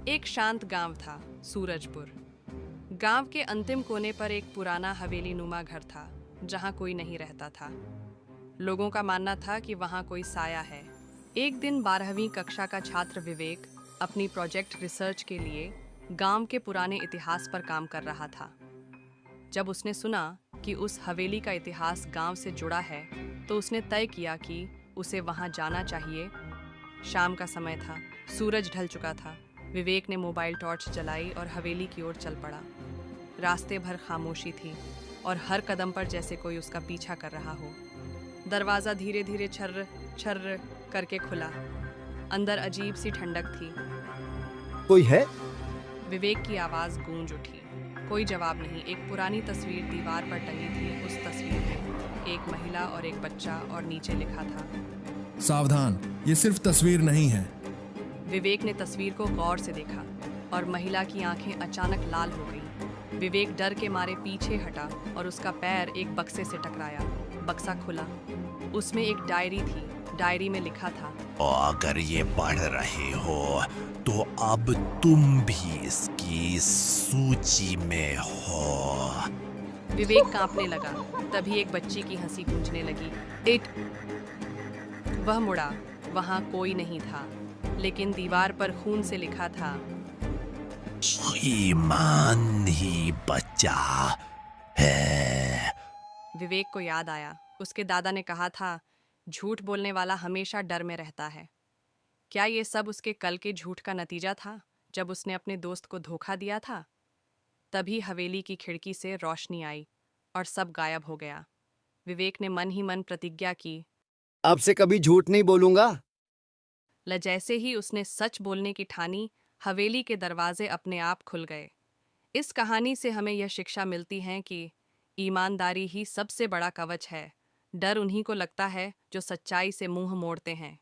एक शांत गांव था, सूरजपुर। गांव के अंतिम कोने पर एक पुराना हवेली नुमा घर था, जहां कोई नहीं रहता था। लोगों का मानना था कि वहां कोई साया है। एक दिन 12वीं कक्षा का छात्र विवेक अपनी प्रोजेक्ट रिसर्च के लिए गांव के पुराने इतिहास पर काम कर रहा था। जब उसने सुना कि उस हवेली का इतिहास गांव से जुड़ा है, तो उसने तय किया कि उसे वहां जाना चाहिए। शाम का समय था, सूरज ढल चुका था। विवेक ने मोबाइल टॉर्च जलाई और हवेली की ओर चल पड़ा। रास्ते भर खामोशी थी और हर कदम पर जैसे कोई उसका पीछा कर रहा हो। दरवाज़ा धीरे धीरे छर्र छर्र करके खुला। अंदर अजीब सी ठंडक थी। कोई है? विवेक की आवाज़ गूंज उठी। कोई जवाब नहीं। एक पुरानी तस्वीर दीवार पर टंगी थी। उस तस्वीर में एक महिला और एक बच्चा, और नीचे लिखा था, सावधान, ये सिर्फ तस्वीर नहीं है। विवेक ने तस्वीर को गौर से देखा और महिला की आंखें अचानक लाल हो गईं। विवेक डर के मारे पीछे हटा और उसका पैर एक बक्से से टकराया। बक्सा खुला। उसमें एक डायरी थी। डायरी में लिखा था, अगर ये पढ़ रहे हो तो अब तुम भी इसकी सूची में हो। विवेक कांपने लगा। तभी एक बच्ची की हंसी गूंजने लगी। इट वह मुड़ा। वहां कोई नहीं था, लेकिन दीवार पर खून से लिखा था, ईमान ही बचा है। विवेक को याद आया, उसके दादा ने कहा था, झूठ बोलने वाला हमेशा डर में रहता है। क्या ये सब उसके कल के झूठ का नतीजा था, जब उसने अपने दोस्त को धोखा दिया था? तभी हवेली की खिड़की से रोशनी आई और सब गायब हो गया। विवेक ने मन ही मन प्रतिज्ञा की। अब से कभी झूठ नहीं बोलूंगा। जैसे ही उसने सच बोलने की ठानी, हवेली के दरवाजे अपने आप खुल गए। इस कहानी से हमें यह शिक्षा मिलती है कि ईमानदारी ही सबसे बड़ा कवच है। डर उन्हीं को लगता है जो सच्चाई से मुंह मोड़ते हैं।